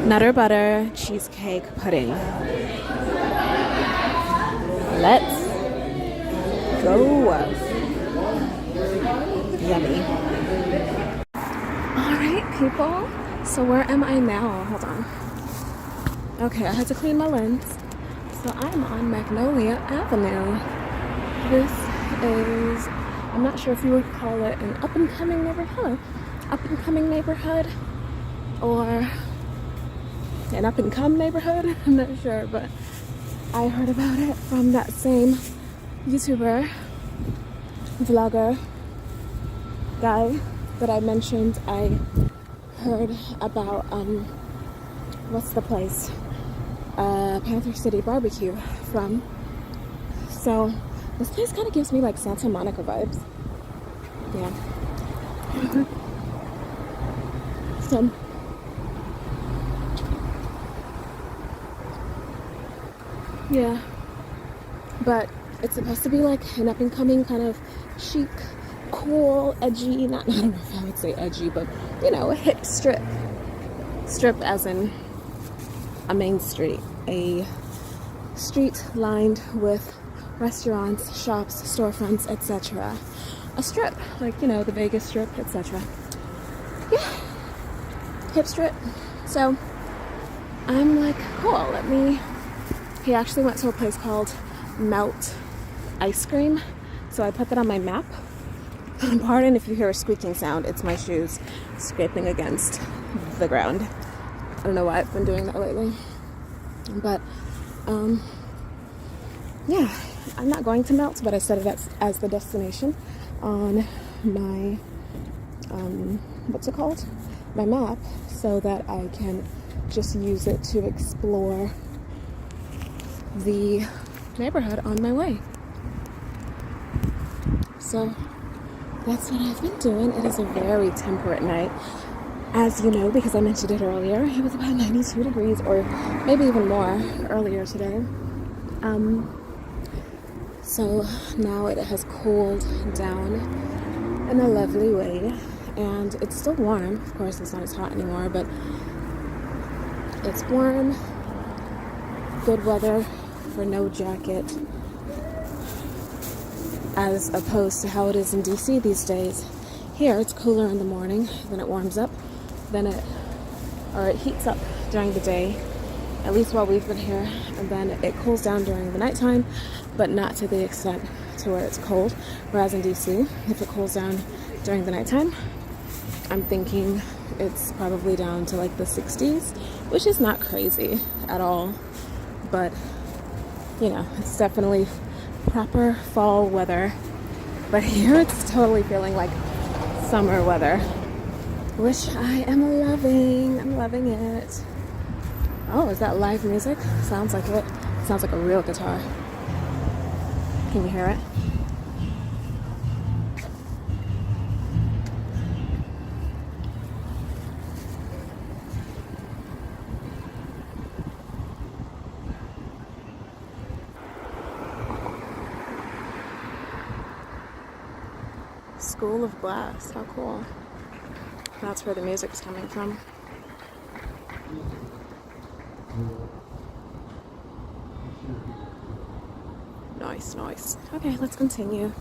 Nutter butter cheesecake pudding. Let's go. Yummy. All right, people. So where am I now? Hold on. Okay, I had to clean my lens. So I'm on Magnolia Avenue. This is, I'm not sure if you would call it an up-and-coming neighborhood. Up-and-coming neighborhood or an up-and-come neighborhood. I'm not sure, but I heard about it from that same YouTuber, vlogger guy that I mentioned. I heard about, what's the place? Panther City Barbecue from. So this place kind of gives me like Santa Monica vibes. Yeah. So yeah, but it's supposed to be like an up and coming kind of chic, cool, edgy, I don't know if I would say edgy, but you know, a hip strip as in a main street, a street lined with restaurants, shops, storefronts, etc. A strip, like, you know, the Vegas Strip, etc. Yeah, hip strip. So I'm like, cool, he actually went to a place called Melt Ice Cream, so I put that on my map. Pardon if you hear a squeaking sound, it's my shoes scraping against the ground. I don't know why I've been doing that lately, but yeah, I'm not going to Melt, but I set it as the destination on my what's it called, my map, so that I can just use it to explore the neighborhood on my way. So that's what I've been doing. It is a very temperate night, as you know, because I mentioned it earlier. It was about 92 degrees, or maybe even more, earlier today. So now it has cooled down in a lovely way, and it's still warm. Of course, it's not as hot anymore, but it's warm. Good weather for no jacket, as opposed to how it is in DC these days. Here it's cooler in the morning, then it warms up, then it heats up during the day, at least while we've been here, and then it cools down during the nighttime, but not to the extent to where it's cold. Whereas in DC, if it cools down during the nighttime, I'm thinking it's probably down to like the 60s, which is not crazy at all, but you know, it's definitely proper fall weather. But here it's totally feeling like summer weather, which I am loving. I'm loving it. Oh, is that live music? Sounds like it. Sounds like a real guitar. Can you hear it? School of Glass, how cool. That's where the music's coming from. Nice, nice. Okay, let's continue.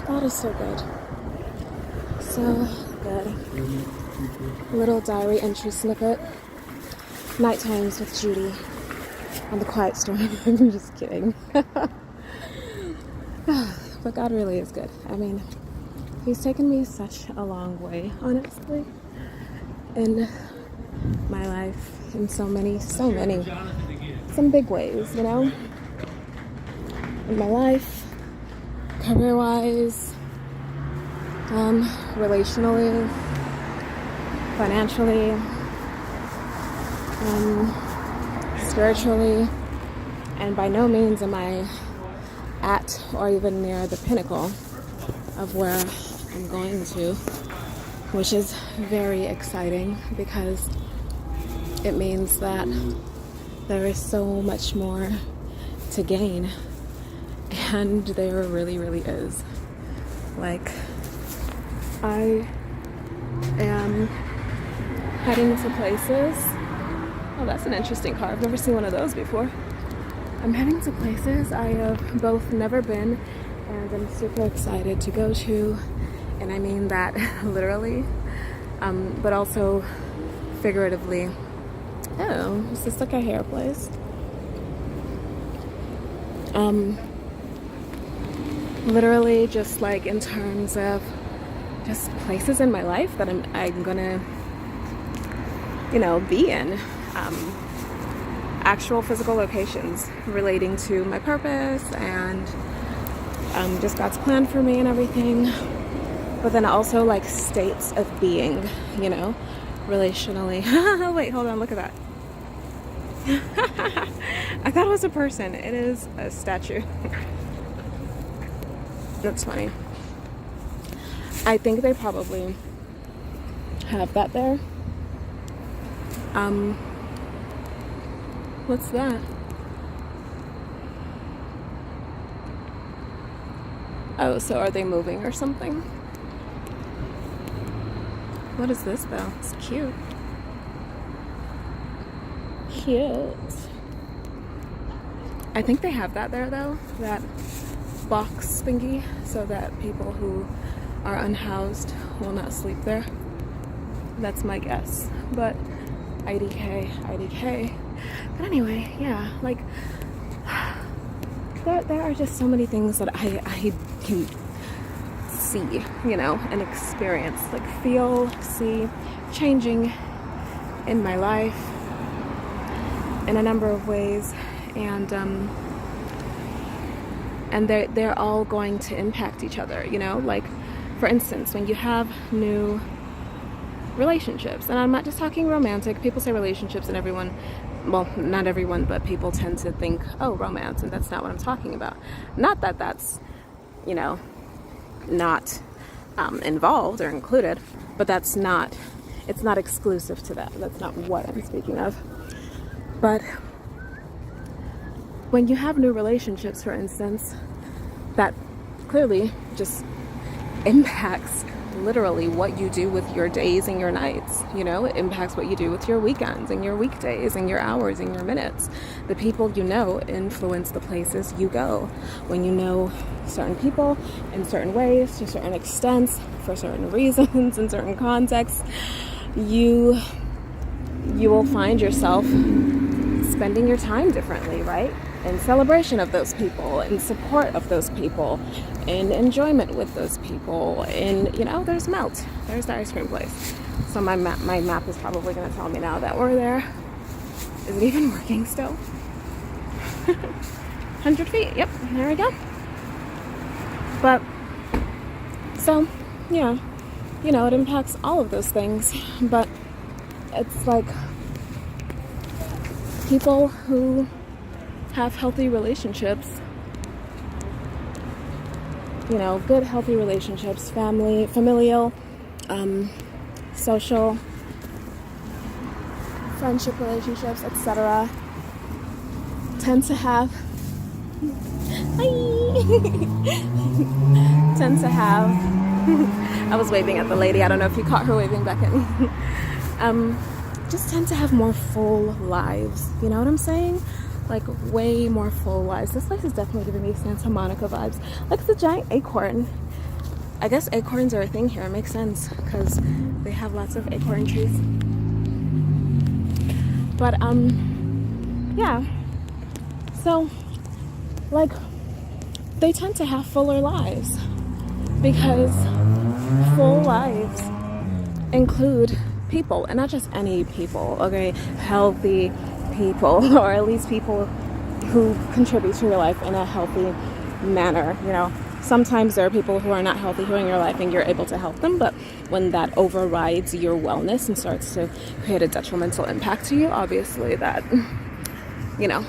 That is so good. So good. Little diary entry snippet. Night times with Judy on the Quiet Storm. I'm just kidding. But God really is good. I mean, He's taken me such a long way, honestly, in my life, in some big ways, you know, in my life, career-wise, relationally, financially, spiritually, and by no means am I at or even near the pinnacle of where I'm going to, which is very exciting because it means that there is so much more to gain, and there really, really is. Like, I am heading to places. Oh, that's an interesting car. I've never seen one of those before. I'm heading to places I have both never been and I'm super excited to go to. And I mean that literally, but also figuratively. Oh, is this like a hair place? Literally just like in terms of just places in my life that I'm gonna, you know, be in. Actual physical locations relating to my purpose and just God's plan for me and everything. But then also like states of being, you know, relationally. Wait, hold on, look at that. I thought it was a person. It is a statue. That's funny. I think they probably have that there. What's that? Oh, so are they moving or something? What is this though? It's cute. Cute. I think they have that there though, that box thingy, so that people who are unhoused will not sleep there. That's my guess. But IDK. But anyway, yeah, like there are just so many things that I can see, you know, and experience, like feel, see, changing in my life in a number of ways, and they're all going to impact each other, you know, like for instance, when you have new relationships, and I'm not just talking romantic. People say relationships and everyone, well, not everyone, but people tend to think, oh, romance, and that's not what I'm talking about. Not that that's, you know, not involved or included, but it's not exclusive to that. That's not what I'm speaking of. But when you have new relationships, for instance, that clearly just impacts literally what you do with your days and your nights. You know, it impacts what you do with your weekends and your weekdays and your hours and your minutes. The people you know influence the places you go. When you know certain people in certain ways, to certain extents, for certain reasons, in certain contexts, you will find yourself spending your time differently, right? In celebration of those people, in support of those people, in enjoyment with those people, in, you know, there's Melt. There's the ice cream place. So my map is probably going to tell me now that we're there. Is it even working still? 100 feet. Yep, there we go. But, so, yeah, you know, it impacts all of those things. But it's like people who have healthy relationships, you know, good healthy relationships, familial, social, friendship relationships, etc., tend to have I was waving at the lady. I don't know if you caught her waving back at me. Just tend to have more full lives. You know what I'm saying? Like way more full lives. This place is definitely giving me Santa Monica vibes. Like it's a giant acorn. I guess acorns are a thing here. It makes sense because they have lots of acorn trees. But yeah. So like they tend to have fuller lives because full lives include people, and not just any people, okay? Healthy people, or at least people who contribute to your life in a healthy manner. You know, sometimes there are people who are not healthy who are in your life and you're able to help them, but when that overrides your wellness and starts to create a detrimental impact to you, obviously that, you know,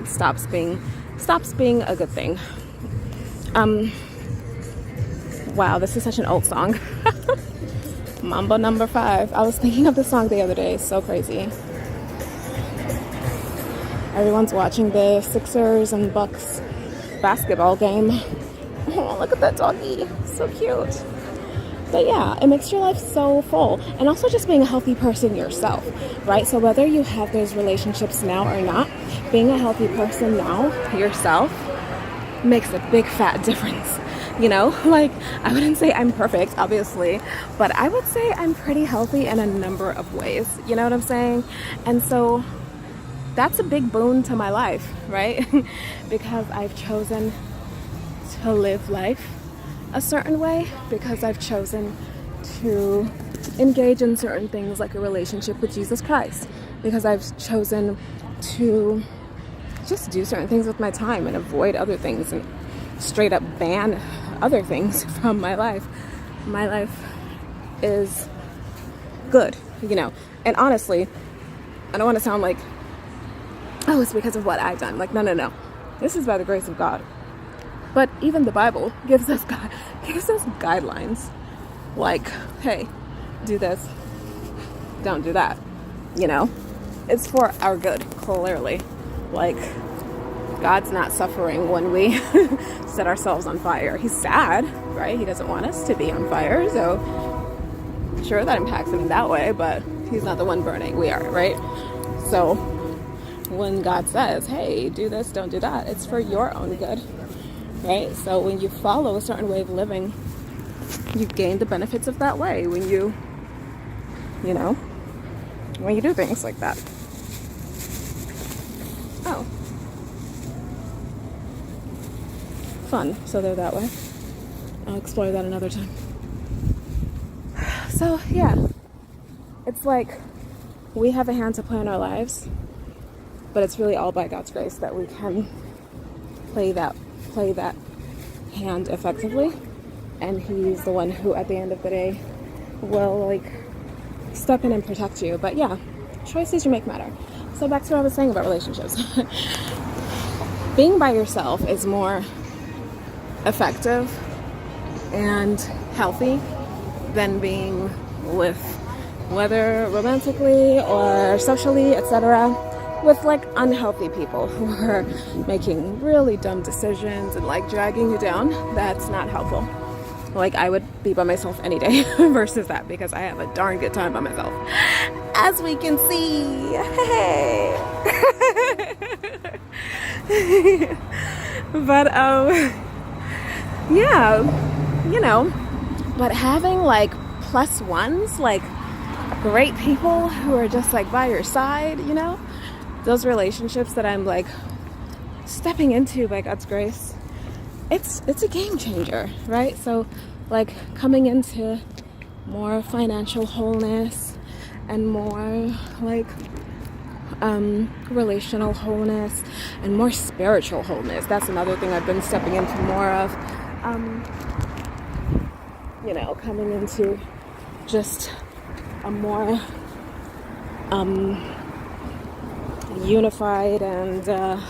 stops being a good thing. Wow, this is such an old song. Mambo number 5. I was thinking of this song the other day. So crazy. Everyone's watching the Sixers and Bucks basketball game. Oh, look at that doggy. So cute. But yeah, it makes your life so full. And also just being a healthy person yourself, right? So whether you have those relationships now or not, being a healthy person now yourself makes a big fat difference. You know, like, I wouldn't say I'm perfect, obviously, but I would say I'm pretty healthy in a number of ways. You know what I'm saying? And so that's a big boon to my life, right? Because I've chosen to live life a certain way, because I've chosen to engage in certain things like a relationship with Jesus Christ, because I've chosen to just do certain things with my time and avoid other things and straight up ban other things from my life. My life is good, you know. And honestly, I don't want to sound like, oh, it's because of what I've done. Like, no. This is by the grace of God. But even the Bible gives us guidelines. Like, hey, do this, don't do that. You know, it's for our good, clearly. Like, God's not suffering when we set ourselves on fire. He's sad, right? He doesn't want us to be on fire. So sure, that impacts him in that way, but he's not the one burning. We are, right? So when God says, hey, do this, don't do that, it's for your own good, right? So when you follow a certain way of living, you gain the benefits of that way when you do things like that. Oh. Fun. So they're that way. I'll explore that another time. So yeah, it's like we have a hand to play in our lives, but it's really all by God's grace that we can play that hand effectively. And He's the one who, at the end of the day, will like step in and protect you. But yeah, choices you make matter. So back to what I was saying about relationships. Being by yourself is more effective and healthy than being with, whether romantically or socially, etc., with like unhealthy people who are making really dumb decisions and like dragging you down. That's not helpful. Like, I would be by myself any day versus that, because I have a darn good time by myself, as we can see. Hey. But yeah, you know, but having like plus ones, like great people who are just like by your side, you know, those relationships that I'm like stepping into by God's grace, it's a game changer, right? So like coming into more financial wholeness and more like relational wholeness and more spiritual wholeness. That's another thing I've been stepping into more of. You know, coming into just a more unified and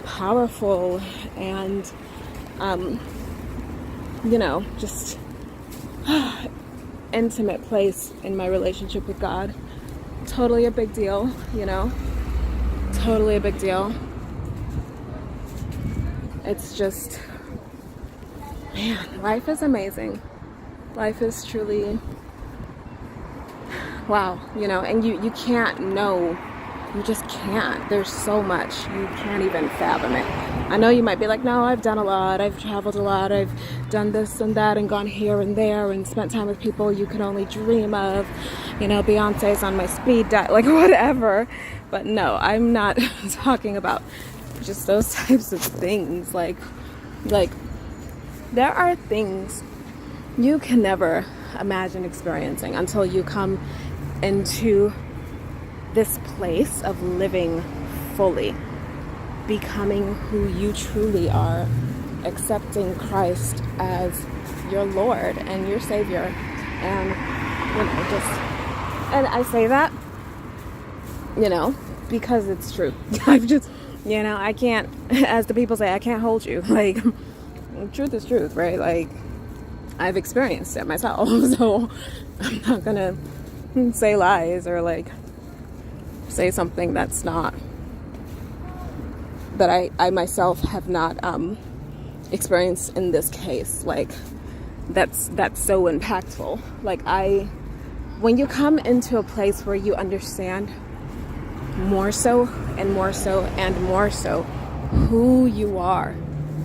powerful and you know, just intimate place in my relationship with God. Totally a big deal, you know, totally a big deal. It's just, man, life is amazing. Life is truly, wow, you know, and you can't know, you just can't. There's so much, you can't even fathom it. I know you might be like, no, I've done a lot, I've traveled a lot, I've done this and that and gone here and there and spent time with people you can only dream of, you know, Beyonce's on my speed diet, like whatever. But no, I'm not talking about just those types of things. Like there are things you can never imagine experiencing until you come into this place of living fully, becoming who you truly are, accepting Christ as your Lord and your Savior. And, you know, and I say that, you know, because it's true. I've just, you know, I can't, as the people say, I can't hold you. Like, truth is truth, right? Like, I've experienced it myself, so I'm not gonna say lies or like say something that's not, that I myself have not experienced in this case. Like, that's so impactful. Like when you come into a place where you understand more so and more so and more so who you are,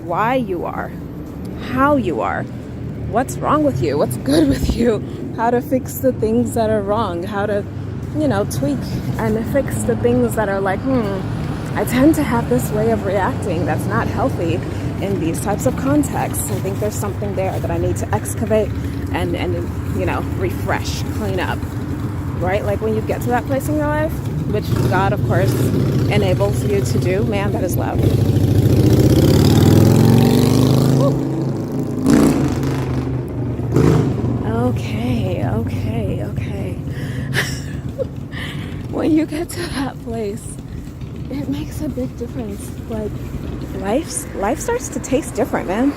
why you are, how you are, what's wrong with you, what's good with you, how to fix the things that are wrong, how to, tweak and fix the things that are like, I tend to have this way of reacting that's not healthy in these types of contexts. I think there's something there that I need to excavate and refresh, clean up, right? Like when you get to that place in your life, which God, of course, enables you to do. Man, that is loud. Okay. When you get to that place, it makes a big difference. Like life starts to taste different, man.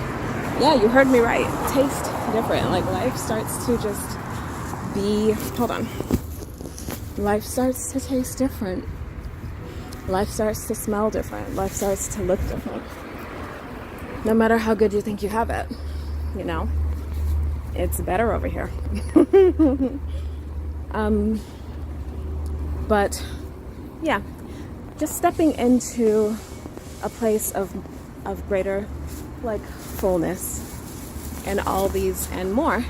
Yeah, you heard me right. Taste different. Like life starts to just be, life starts to taste different. Life starts to smell different. Life starts to look different. No matter how good you think you have it, it's better over here. But yeah, just stepping into a place of greater like fullness in all these and more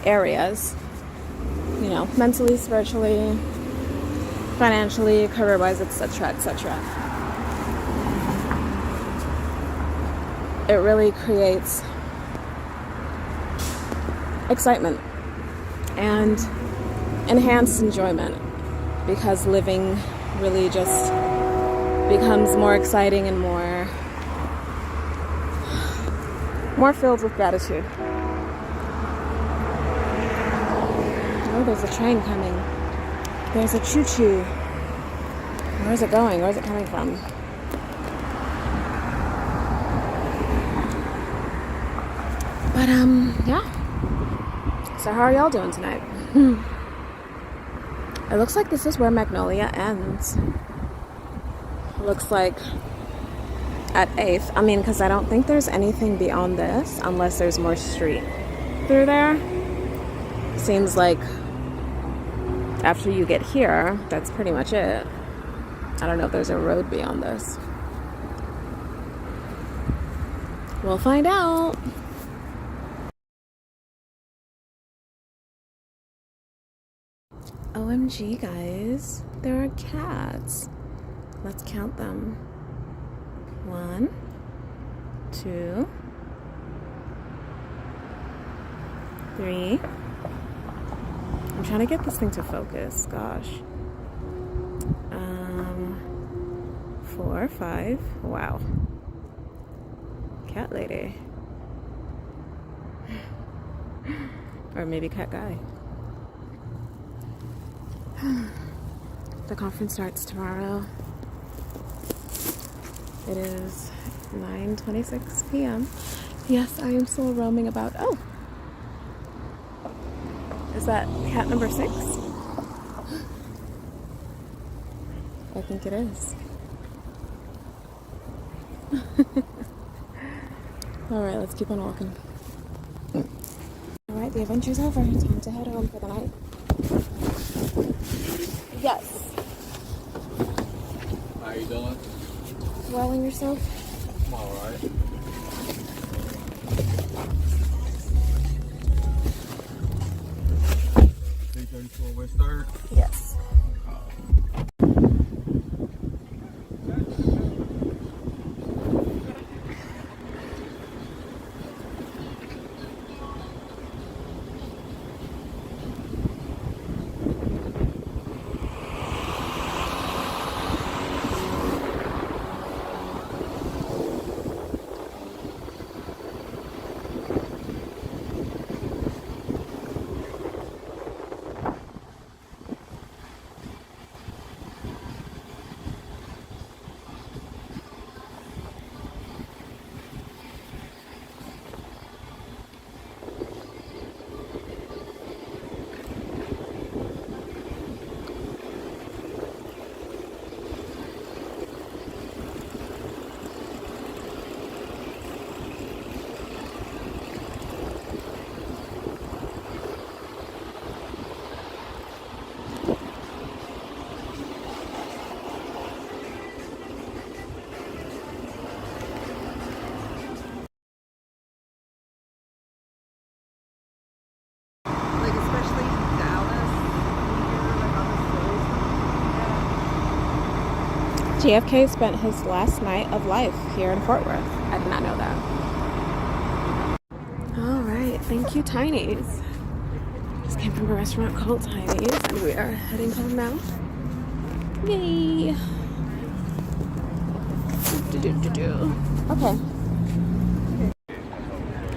areas, mentally, spiritually, financially, career-wise, etc., etc. It really creates excitement and enhanced enjoyment, because living really just becomes more exciting and more filled with gratitude. Oh, there's a train coming. There's a choo-choo. Where is it going? Where is it coming from? But yeah. So how are y'all doing tonight? It looks like this is where Magnolia ends. Looks like at 8th. I mean, because I don't think there's anything beyond this unless there's more street through there. Seems like after you get here, that's pretty much it. I don't know if there's a road beyond this. We'll find out. OMG, guys, there are cats. Let's count them. 1, 2, 3. I'm trying to get this thing to focus. Gosh. 4, 5. Wow. Cat lady. Or maybe cat guy. The conference starts tomorrow. It is 9:26 p.m. Yes, I am still roaming about. Oh, is that cat number 6? I think it is. All right, let's keep on walking. All right, the adventure's over. Time to head home for the night. Yes. How you doing? Well, and yourself? I'm alright. 334 West 3rd? Yes. JFK spent his last night of life here in Fort Worth. I did not know that. All right, thank you, Tiny's. Just came from a restaurant called Tiny's, and we are heading home now. Yay! Okay.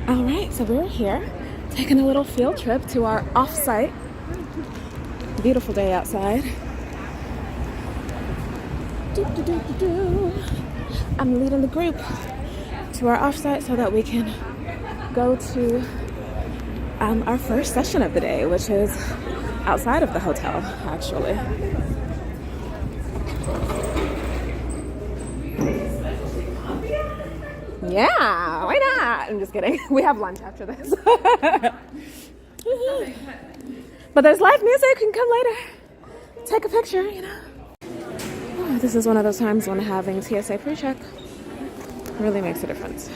All right, so we're here taking a little field trip to our off-site. Beautiful day outside. I'm leading the group to our off-site so that we can go to our first session of the day, which is outside of the hotel, actually. Yeah, why not? I'm just kidding. We have lunch after this. But there's live music. You can come later. Take a picture, you know. Oh, this is one of those times when having TSA pre-check really makes a difference.